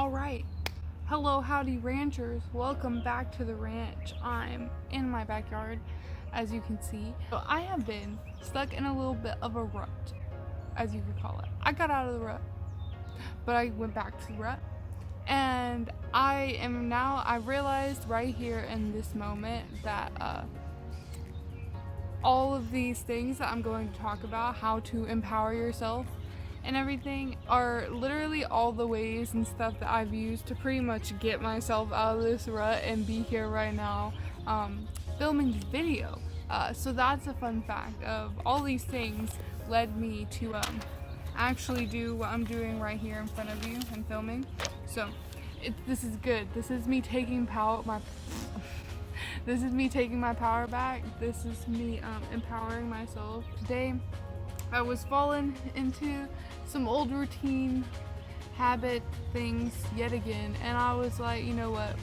Alright, hello Howdy Ranchers, welcome back to the ranch. I'm in my backyard, as you can see. So I have been stuck in a little bit of a rut, as you could call it. I got out of the rut, but I went back to the rut. And I realized right here in this moment that all of these things that I'm going to talk about, how to empower yourself and everything, are literally all the ways and stuff that I've used to pretty much get myself out of this rut and be here right now filming this video. So that's a fun fact of all these things led me to actually do what I'm doing right here in front of you and filming. So this is good. This is me taking this is me taking my power back. This is me empowering myself. Today I was falling into some old routine habit things yet again, and I was like, you know what,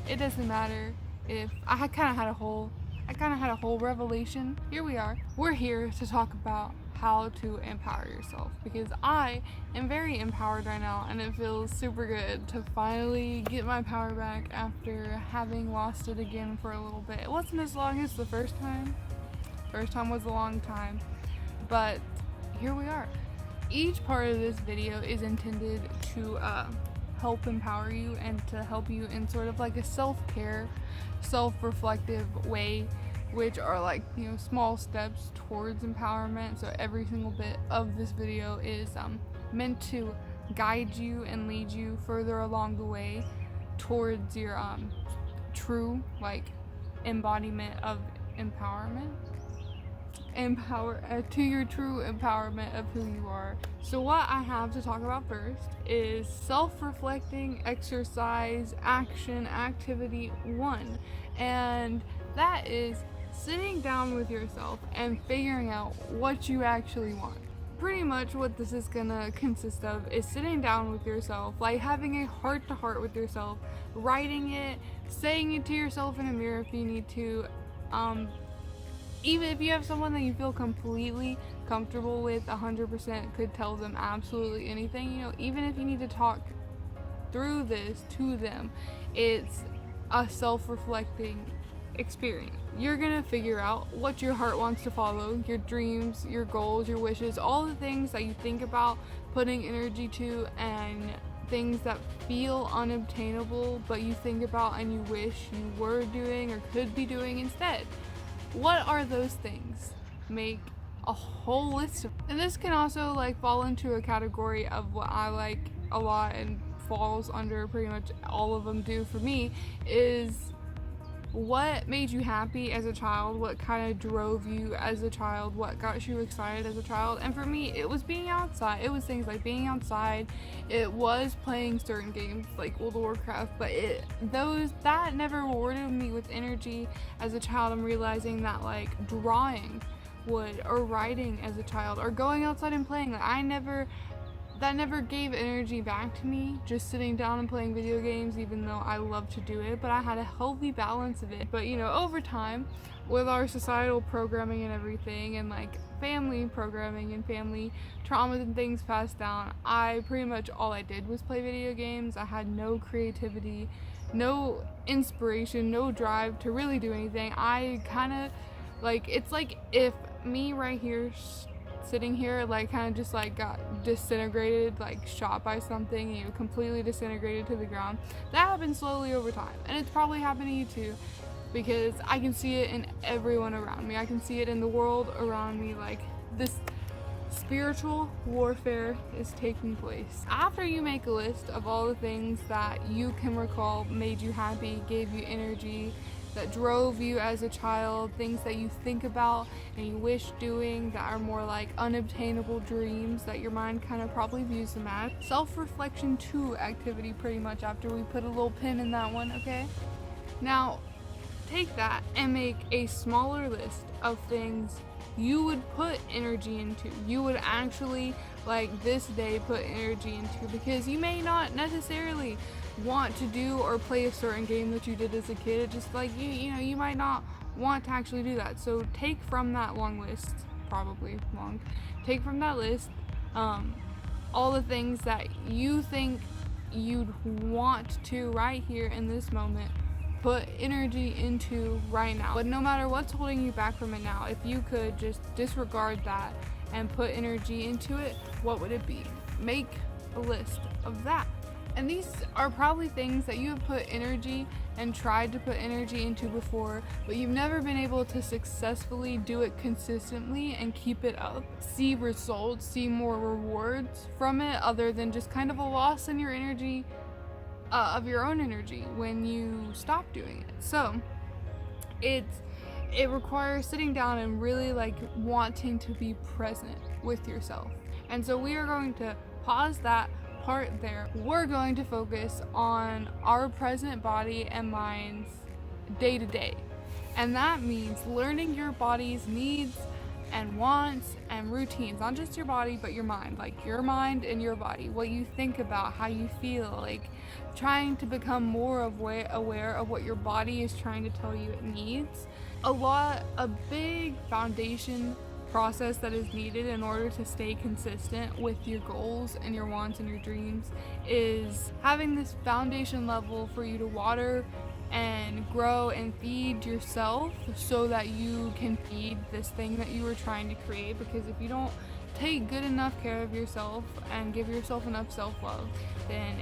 it doesn't matter if I kind of had a whole revelation. Here we are. We're here to talk about how to empower yourself, because I am very empowered right now and it feels super good to finally get my power back after having lost it again for a little bit. It wasn't as long as the first time. First time was a long time, but here we are. Each part of this video is intended to help empower you and to help you in sort of like a self-care, self-reflective way, which are like, you know, small steps towards empowerment. So every single bit of this video is meant to guide you and lead you further along the way towards your true like embodiment of empowerment. To your true empowerment of who you are. So what I have to talk about first is self-reflecting exercise action activity 1, and that is sitting down with yourself and figuring out what you actually want. Pretty much what this is gonna consist of is sitting down with yourself, like having a heart-to-heart with yourself, writing it, saying it to yourself in a mirror if you need to. Even if you have someone that you feel completely comfortable with, 100% could tell them absolutely anything, you know, even if you need to talk through this to them, it's a self-reflecting experience. You're gonna figure out what your heart wants to follow, your dreams, your goals, your wishes, all the things that you think about putting energy to, and things that feel unobtainable but you think about and you wish you were doing or could be doing instead. What are those things? Make a whole list of, and this can also like fall into a category of what I like a lot and falls under pretty much all of them do for me, is what made you happy as a child, what kind of drove you as a child, what got you excited as a child. And for me, it was being outside. It was things like being outside, it was playing certain games like World of Warcraft, but that never rewarded me with energy as a child. I'm realizing that like drawing would, or writing as a child, or going outside and playing, like that never gave energy back to me, just sitting down and playing video games, even though I love to do it, but I had a healthy balance of it. But you know, over time, with our societal programming and everything, and like family programming and family traumas and things passed down, I pretty much all I did was play video games. I had no creativity, no inspiration, no drive to really do anything. I kind of like, it's like if me right here sitting here like kind of just like got disintegrated, like shot by something, you know, completely disintegrated to the ground. That happens slowly over time, and it's probably happening to you too, because I can see it in everyone around me. I can see it in the world around me. Like, this spiritual warfare is taking place. After you make a list of all the things that you can recall made you happy, gave you energy, that drove you as a child, things that you think about and you wish doing that are more like unobtainable dreams that your mind kind of probably views them as. Self-reflection 2 activity, pretty much, after we put a little pin in that one, okay? Now, take that and make a smaller list of things you would put energy into. You would actually, like, this day put energy into, because you may not necessarily want to do or play a certain game that you did as a kid. It's just like you know, you might not want to actually do that. So take from that long list, take from that list all the things that you think you'd want to right here in this moment put energy into right now. But no matter what's holding you back from it now, if you could just disregard that and put energy into it, what would it be? Make a list of that. And these are probably things that you have put energy and tried to put energy into before, but you've never been able to successfully do it consistently and keep it up. See results, see more rewards from it, other than just kind of a loss in your energy, of your own energy when you stop doing it. So it requires sitting down and really like wanting to be present with yourself. And so we are going to pause that part there. We're going to focus on our present body and minds day to day. And that means learning your body's needs and wants and routines, not just your body, but your mind, like your mind and your body, what you think about, how you feel, like trying to become more aware of what your body is trying to tell you it needs. A big foundation process that is needed in order to stay consistent with your goals and your wants and your dreams is having this foundation level for you to water and grow and feed yourself so that you can feed this thing that you were trying to create. Because if you don't take good enough care of yourself and give yourself enough self-love, then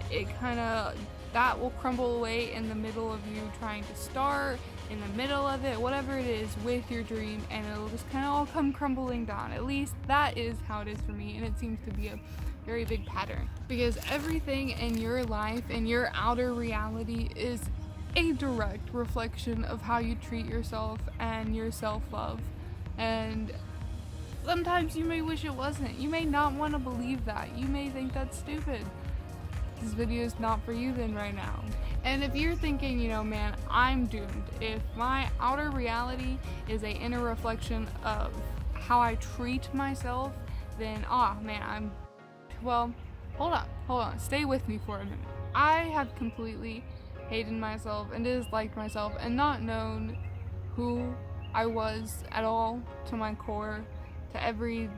that will crumble away in the middle of you trying to start, in the middle of it, whatever it is with your dream, and it'll just kind of all come crumbling down. At least that is how it is for me, and it seems to be a very big pattern. Because everything in your life and your outer reality is a direct reflection of how you treat yourself and your self-love. And sometimes you may wish it wasn't. You may not want to believe that. You may think that's stupid. This video is not for you then right now. And if you're thinking, man, I'm doomed. If my outer reality is a inner reflection of how I treat myself, then well, hold on, stay with me for a minute. I have completely hated myself and disliked myself and not known who I was at all, to my core, to every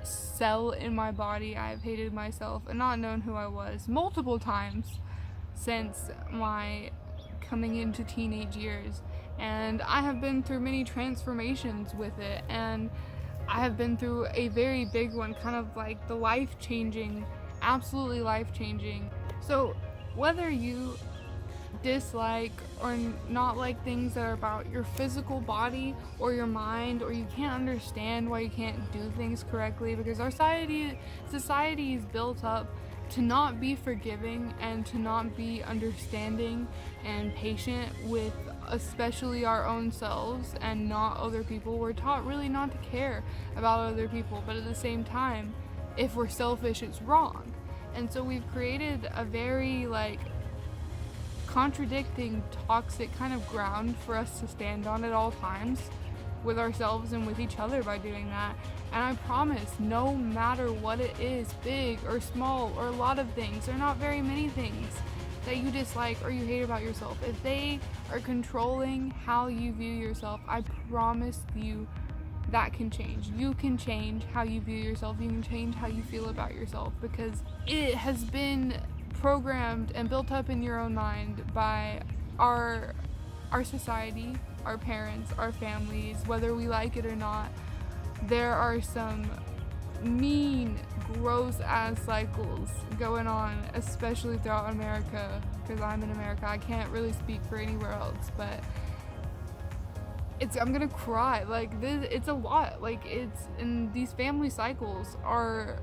cell in my body. I've hated myself and not known who I was multiple times since my coming into teenage years. And I have been through many transformations with it, and I have been through a very big one, kind of like the life-changing, absolutely life-changing. So whether you dislike or not like things that are about your physical body or your mind, or you can't understand why you can't do things correctly, because our society is built up to not be forgiving and to not be understanding and patient with especially our own selves and not other people. We're taught really not to care about other people, but at the same time, if we're selfish, it's wrong. And so we've created a very contradicting, toxic kind of ground for us to stand on at all times with ourselves and with each other by doing that. And I promise, no matter what it is, big or small or a lot of things, or not very many things that you dislike or you hate about yourself, if they are controlling how you view yourself, I promise you that can change. You can change how you view yourself. You can change how you feel about yourself, because it has been programmed and built up in your own mind by our society, our parents, our families, whether we like it or not. There are some mean, gross ass cycles going on, especially throughout America, because I'm in America. I can't really speak for anywhere else, but I'm gonna cry. It's a lot. And these family cycles are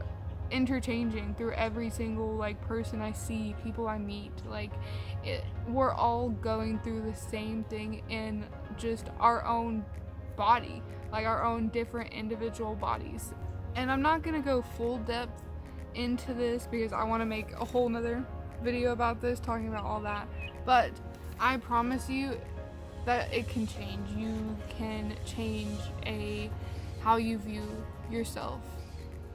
interchanging through every single person I see, people I meet. We're all going through the same thing in just our own body, our own different individual bodies. And I'm not gonna go full depth into this because I want to make a whole nother video about this, talking about all that, but I promise you that it can change. You can change how you view yourself,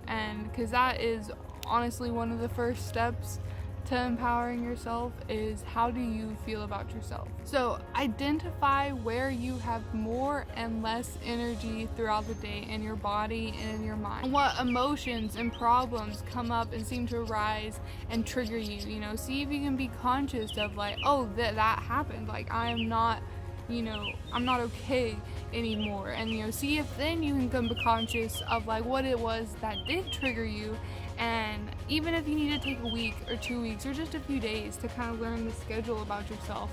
and because that is honestly one of the first steps to empowering yourself is, how do you feel about yourself? So identify where you have more and less energy throughout the day in your body and in your mind. What emotions and problems come up and seem to arise and trigger you. You know, see if you can be conscious of like, oh, that happened. Like, I'm not okay anymore. And see if then you can become conscious of like what it was that did trigger you. And even if you need to take a week or 2 weeks or just a few days to kind of learn the schedule about yourself,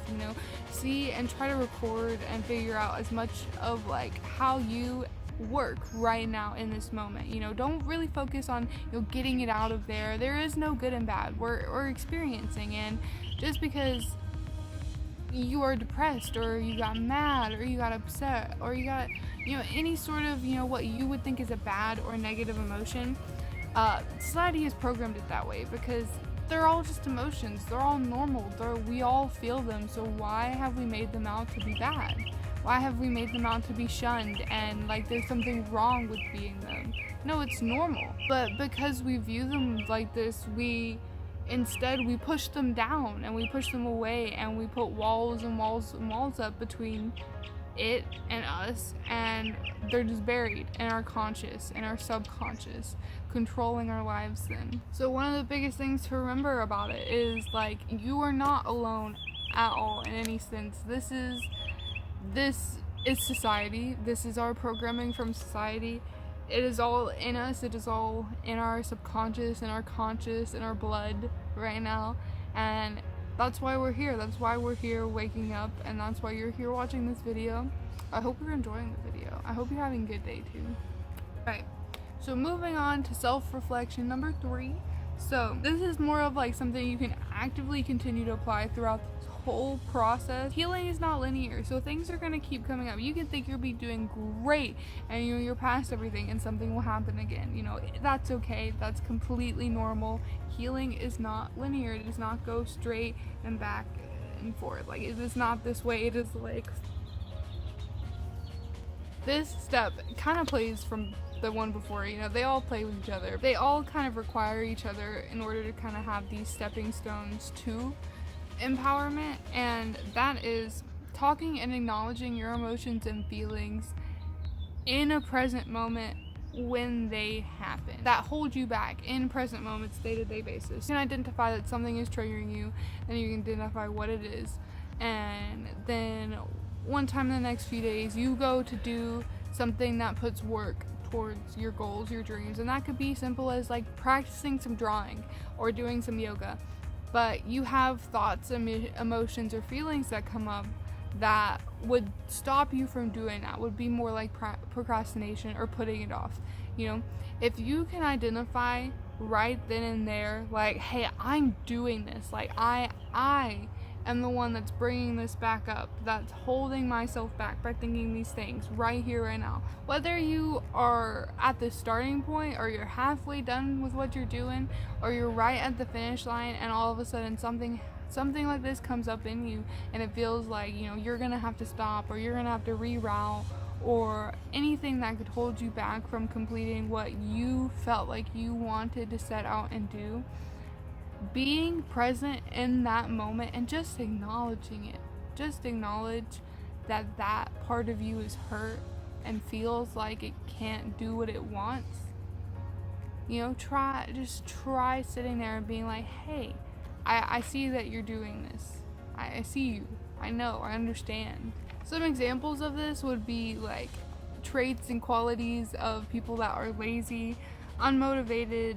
see and try to record and figure out as much of like how you work right now in this moment. Don't really focus on getting it out of there. There is no good and bad. We're experiencing, and just because you are depressed or you got mad or you got upset or you got any sort of what you would think is a bad or negative emotion, society has programmed it that way because they're all just emotions. They're all normal. We all feel them. So why have we made them out to be bad? Why have we made them out to be shunned and like there's something wrong with being them? No, it's normal. But because we view them like this, we push them down and we push them away and we put walls and walls and walls up between it and us, and they're just buried in our conscious and our subconscious, controlling our lives then. So one of the biggest things to remember about it is like you are not alone at all in any sense. This is society. This is our programming from society. It is all in us. It is all in our subconscious and our conscious and our blood right now. And that's why we're here. That's why we're here waking up. And that's why you're here watching this video. I hope you're enjoying the video. I hope you're having a good day too. Alright, so moving on to self-reflection number 3. So this is more of like something you can actively continue to apply throughout this whole process. Healing is not linear, so things are going to keep coming up. You can think you'll be doing great and you're past everything and something will happen again. That's okay. That's completely normal. Healing is not linear. It does not go straight and back and forth. Like, it is not this way. It is like this step kind of plays from the one before. They all play with each other. They all kind of require each other in order to kind of have these stepping stones to empowerment, and that is talking and acknowledging your emotions and feelings in a present moment when they happen that hold you back in present moments, day-to-day basis. You can identify that something is triggering you, and you can identify what it is, and then one time in the next few days you go to do something that puts work towards your goals, your dreams, and that could be simple as like practicing some drawing or doing some yoga. But you have thoughts, emotions, or feelings that come up that would stop you from doing that, would be more like procrastination or putting it off. If you can identify right then and there, like, hey, I'm doing this, like I am the one that's bringing this back up, that's holding myself back by thinking these things right here, right now. Whether you are at the starting point or you're halfway done with what you're doing or you're right at the finish line and all of a sudden something like this comes up in you and it feels like, you're gonna have to stop or you're gonna have to reroute or anything that could hold you back from completing what you felt like you wanted to set out and do. Being present in that moment and just acknowledging it. Just acknowledge that part of you is hurt and feels like it can't do what it wants. Try sitting there and being like, hey, I see that you're doing this. I see you. I know. I understand. Some examples of this would be like traits and qualities of people that are lazy, unmotivated,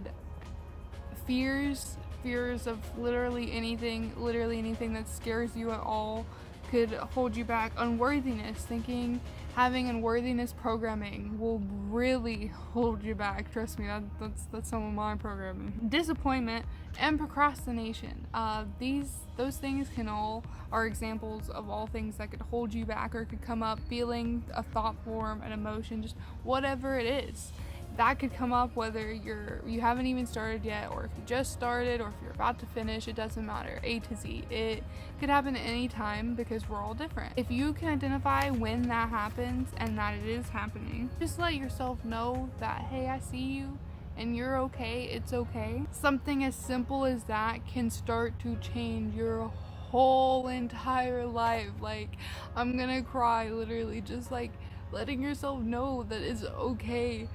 fears of literally anything that scares you at all could hold you back. Unworthiness, having unworthiness programming will really hold you back. Trust me, that's some of my programming. Disappointment and procrastination. Those things are examples of all things that could hold you back or could come up. Feeling, a thought form, an emotion, just whatever it is. That could come up whether you haven't even started yet, or if you just started, or if you're about to finish. It doesn't matter. A to Z. It could happen at any time because we're all different. If you can identify when that happens and that it is happening, just let yourself know that, hey, I see you, and you're okay, it's okay. Something as simple as that can start to change your whole entire life. Like, I'm gonna cry literally, just like letting yourself know that it's okay,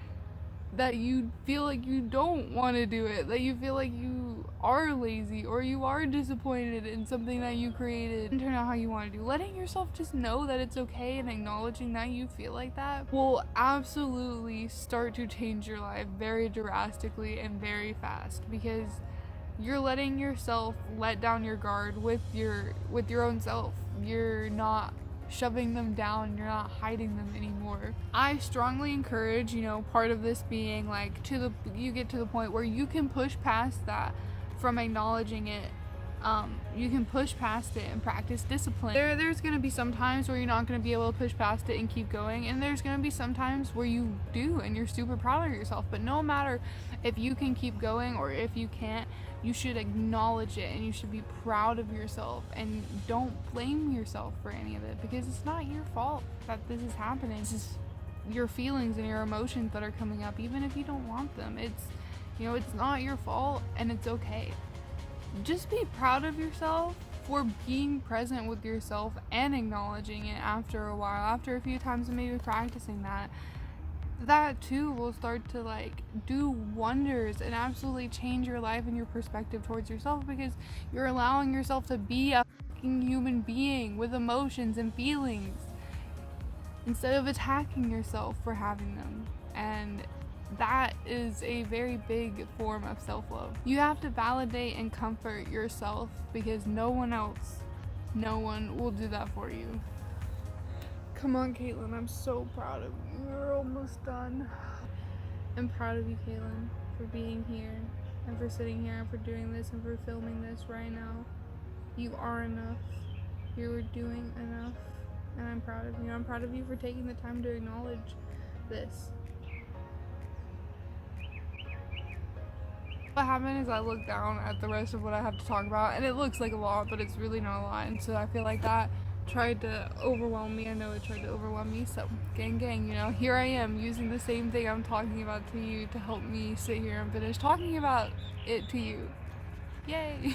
that you feel like you don't want to do it, that you feel like you are lazy or you are disappointed in something that you created and turn out how you want to do. Letting yourself just know that it's okay and acknowledging that you feel like that will absolutely start to change your life very drastically and very fast, because you're letting yourself let down your guard with your own self. You're not shoving them down, you're not hiding them anymore. I strongly encourage, part of this being like you get to the point where you can push past that from acknowledging it. You can push past it and practice discipline. There's going to be some times where you're not going to be able to push past it and keep going, and there's going to be some times where you do and you're super proud of yourself. But no matter if you can keep going or if you can't, you should acknowledge it and you should be proud of yourself, and don't blame yourself for any of it, because it's not your fault that this is happening. It's just your feelings and your emotions that are coming up, even if you don't want them. It's not your fault, and it's okay. Just be proud of yourself for being present with yourself and acknowledging it after a while, after a few times of maybe practicing that. That too will start to do wonders and absolutely change your life and your perspective towards yourself, because you're allowing yourself to be a fucking human being with emotions and feelings instead of attacking yourself for having them. And that is a very big form of self-love. You have to validate and comfort yourself, because no one will do that for you. Come on, Caitlin, I'm so proud of you. You're almost done. I'm proud of you, Caitlin, for being here and for sitting here and for doing this and for filming this right now. You are enough. You're doing enough, and I'm proud of you. I'm proud of you for taking the time to acknowledge this. What happened is I looked down at the rest of what I have to talk about, and it looks like a lot, but it's really not a lot, and so I feel like that tried to overwhelm me. I know it tried to overwhelm me, so gang, here I am using the same thing I'm talking about to you to help me sit here and finish talking about it to you. Yay!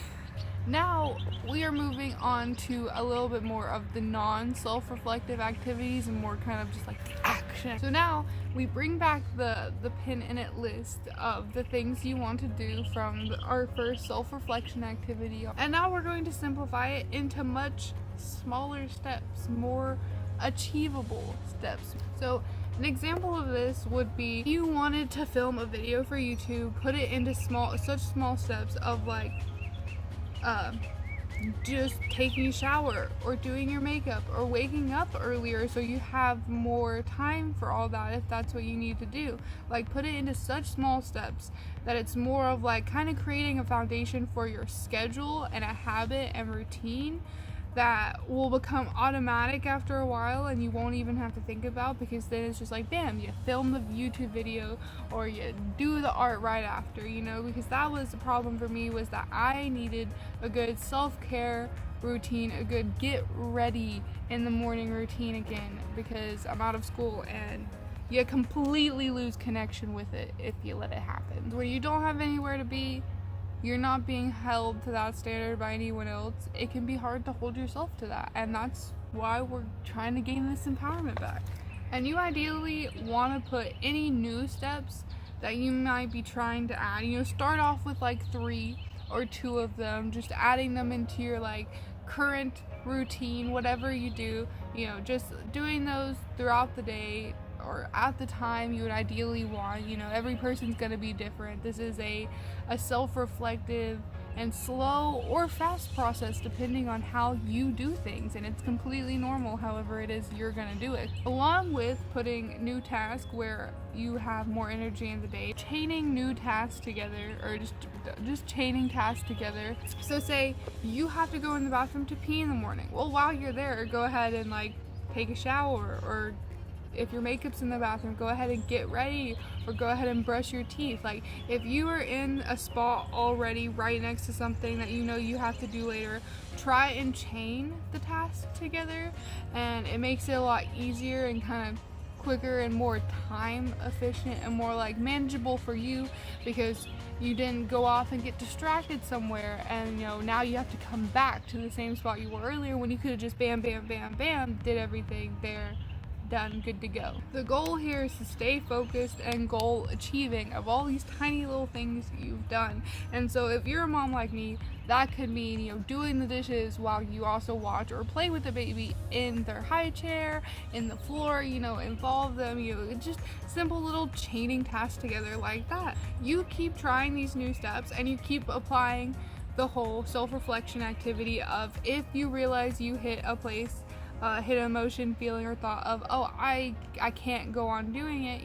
Now we are moving on to a little bit more of the non-self-reflective activities and more kind of just like action. So now we bring back the pin in it list of the things you want to do from our first self-reflection activity, and now we're going to simplify it into much smaller steps, more achievable steps. So an example of this would be, if you wanted to film a video for YouTube, put it into such small steps of just taking a shower or doing your makeup or waking up earlier so you have more time for all that if that's what you need to do. Put it into such small steps that it's more of kind of creating a foundation for your schedule and a habit and routine that will become automatic after a while, and you won't even have to think about, because then it's just bam, you film the YouTube video or you do the art right after, because that was the problem for me, was that I needed a good self-care routine, a good get ready in the morning routine again, because I'm out of school and you completely lose connection with it if you let it happen. When you don't have anywhere to be, you're not being held to that standard by anyone else, it can be hard to hold yourself to that, and that's why we're trying to gain this empowerment back. And you ideally want to put any new steps that you might be trying to add, start off with 3 or 2 of them, just adding them into your current routine, whatever you do, just doing those throughout the day or at the time you would ideally want. Every person's gonna be different. This is a self-reflective and slow or fast process depending on how you do things, and it's completely normal however it is you're gonna do it. Along with putting new tasks where you have more energy in the day, chaining new tasks together, or just chaining tasks together. So say you have to go in the bathroom to pee in the morning. Well, while you're there, go ahead and take a shower, or if your makeup's in the bathroom, go ahead and get ready, or go ahead and brush your teeth. If you are in a spot already right next to something that you have to do later, try and chain the tasks together, and it makes it a lot easier and kind of quicker and more time efficient and more like manageable for you, because you didn't go off and get distracted somewhere, and now you have to come back to the same spot you were earlier when you could have just bam bam bam bam did everything there, done, good to go. The goal here is to stay focused and goal achieving of all these tiny little things you've done. And so if you're a mom like me, that could mean doing the dishes while you also watch or play with the baby in their high chair, in the floor, involve them, just simple little chaining tasks together like that. You keep trying these new steps and you keep applying the whole self-reflection activity of, if you realize you hit a place, hit an emotion, feeling, or thought of, oh, I can't go on doing it,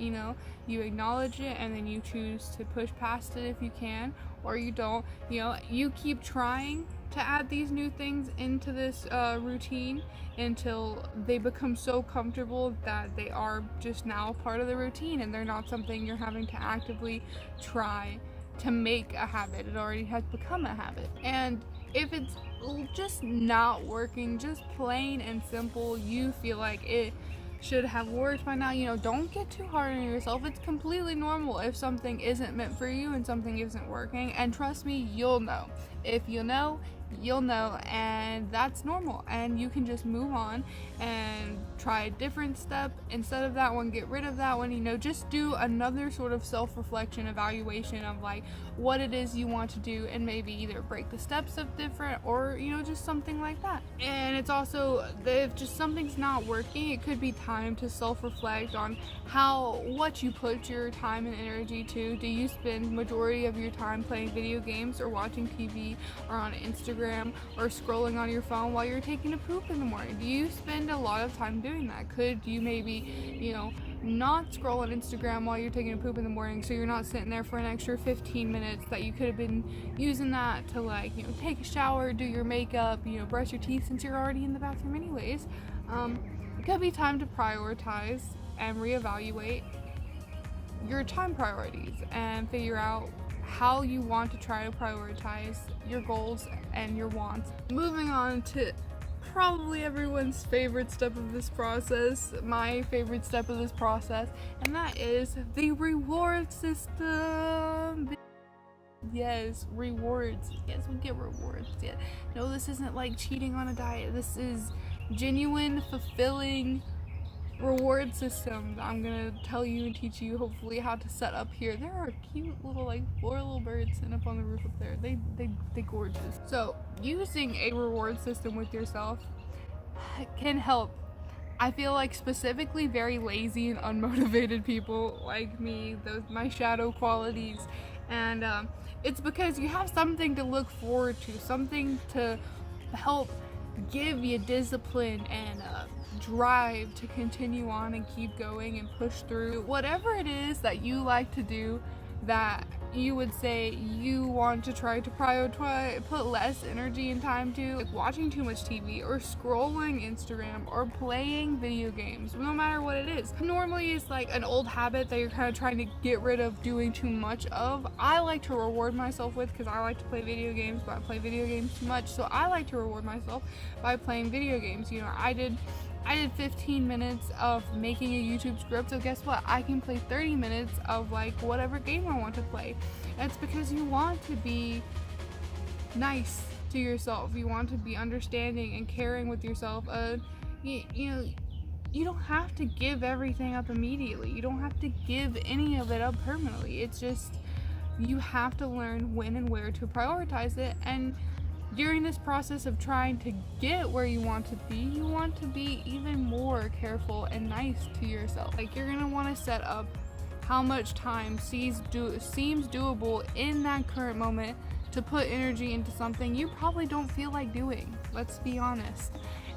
you acknowledge it and then you choose to push past it if you can, or you don't. You keep trying to add these new things into this routine until they become so comfortable that they are just now part of the routine and they're not something you're having to actively try to make a habit. It already has become a habit. And if it's just not working, just plain and simple, you feel like it should have worked by now, don't get too hard on yourself. It's completely normal if something isn't meant for you and something isn't working, and trust me, you'll know. If you know, you'll know, and that's normal, and you can just move on and try a different step instead of that one. Get rid of that one, just do another sort of self-reflection evaluation of like what it is you want to do, and maybe either break the steps up different or just something like that. And it's also, if just something's not working, it could be time to self-reflect on what you put your time and energy to. Do you spend majority of your time playing video games or watching TV or on Instagram or scrolling on your phone while you're taking a poop in the morning? Do you spend a lot of time doing that? Could you maybe not scroll on Instagram while you're taking a poop in the morning, so you're not sitting there for an extra 15 minutes that you could have been using that to take a shower, do your makeup, brush your teeth, since you're already in the bathroom anyways. It could be time to prioritize and reevaluate your time priorities and figure out how you want to try to prioritize your goals and your wants. Moving on to probably everyone's favorite step of this process, my favorite step of this process, and that is the reward system. Yes, rewards. Yes, we get rewards. Yeah. No, this isn't like cheating on a diet. This is genuine, fulfilling reward system that I'm gonna tell you and teach you hopefully how to set up here. There are cute little 4 little birds sitting up on the roof up there. They gorgeous. So using a reward system with yourself can help. I feel like specifically very lazy and unmotivated people like me, my shadow qualities, and it's because you have something to look forward to, something to help give you discipline and drive to continue on and keep going and push through whatever it is that you like to do that you would say you want to try to prioritize, put less energy and time to, like watching too much TV or scrolling Instagram or playing video games, no matter what it is. Normally it's like an old habit that you're kind of trying to get rid of doing too much of. I like to reward myself with, because I like to play video games, but I play video games too much, so I like to reward myself by playing video games. I did 15 minutes of making a YouTube script, so guess what? I can play 30 minutes of whatever game I want to play. That's because you want to be nice to yourself. You want to be understanding and caring with yourself. You don't have to give everything up immediately. You don't have to give any of it up permanently. It's just you have to learn when and where to prioritize it. And during this process of trying to get where you want to be even more careful and nice to yourself. You're gonna want to set up how much time seems doable in that current moment to put energy into something you probably don't feel like doing. Let's be honest.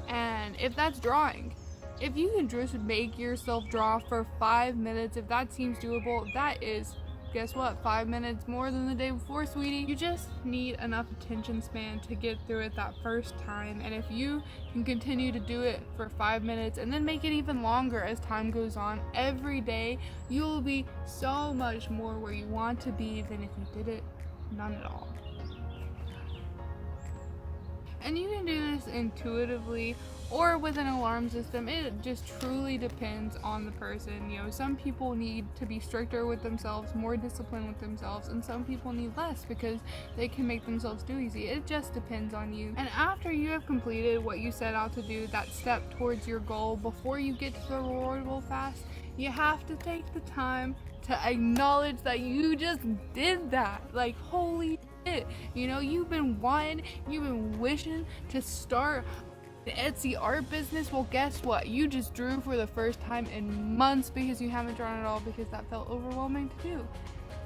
And if that's drawing, if you can just make yourself draw for 5 minutes, if that seems doable, that is, guess what, 5 minutes more than the day before, sweetie. You just need enough attention span to get through it that first time, and if you can continue to do it for 5 minutes and then make it even longer as time goes on every day, you'll be so much more where you want to be than if you did it none at all. And you can do this intuitively or with an alarm system. It just truly depends on the person. You know, some people need to be stricter with themselves, more disciplined with themselves, and some people need less because they can make themselves do easy. It just depends on you. And after you have completed what you set out to do, that step towards your goal, before you get to the reward goal fast, you have to take the time to acknowledge that you just did that. Like, holy shit. You know, you've been wishing to start the Etsy art business. Well, guess what? You just drew for the first time in months because you haven't drawn at all because that felt overwhelming to do.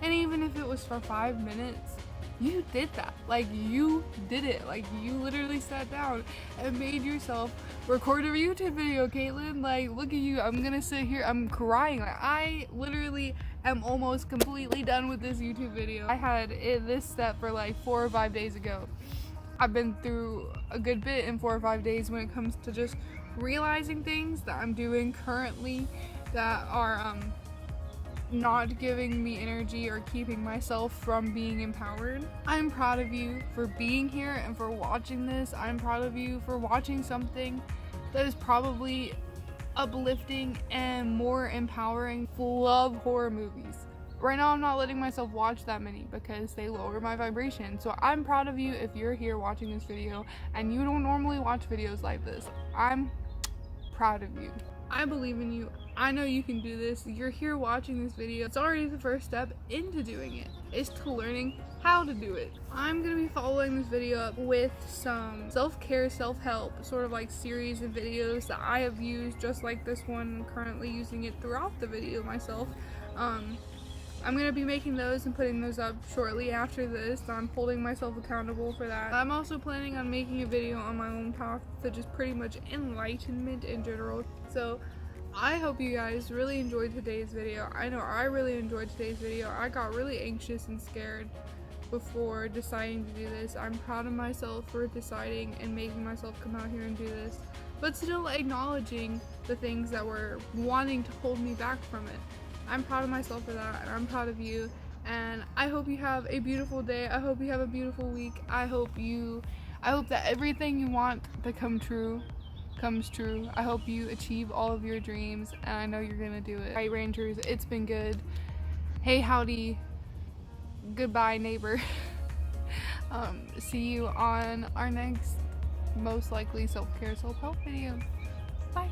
And even if it was for 5 minutes, you did that. Like, you did it. Like, you literally sat down and made yourself record a YouTube video, Caitlin. Like, look at you. I'm gonna sit here. I'm crying. Like, I literally am almost completely done with this YouTube video. I had this step for like 4 or 5 days ago. I've been through a good bit in 4 or 5 days when it comes to just realizing things that I'm doing currently that are not giving me energy or keeping myself from being empowered. I'm proud of you for being here and for watching this. I'm proud of you for watching something that is probably uplifting and more empowering. Love horror movies. Right now I'm not letting myself watch that many because they lower my vibration. So I'm proud of you if you're here watching this video and you don't normally watch videos like this. I'm proud of you. I believe in you. I know you can do this. You're here watching this video. It's already the first step into doing it. It's to learning how to do it. I'm gonna be following this video up with some self-care, self-help sort of like series of videos that I have used, just like this one. I'm currently using it throughout the video myself. I'm going to be making those and putting those up shortly after this. I'm holding myself accountable for that. I'm also planning on making a video on my own path to just pretty much enlightenment in general. So I hope you guys really enjoyed today's video. I know I really enjoyed today's video. I got really anxious and scared before deciding to do this. I'm proud of myself for deciding and making myself come out here and do this, but still acknowledging the things that were wanting to hold me back from it. I'm proud of myself for that, and I'm proud of you, and I hope you have a beautiful day. I hope you have a beautiful week. I hope that everything you want to come true comes true. I hope you achieve all of your dreams, and I know you're gonna do it. Howdy Ranchers, it's been good. Hey, howdy, goodbye neighbor. See you on our next, most likely self-care, self-help video. Bye.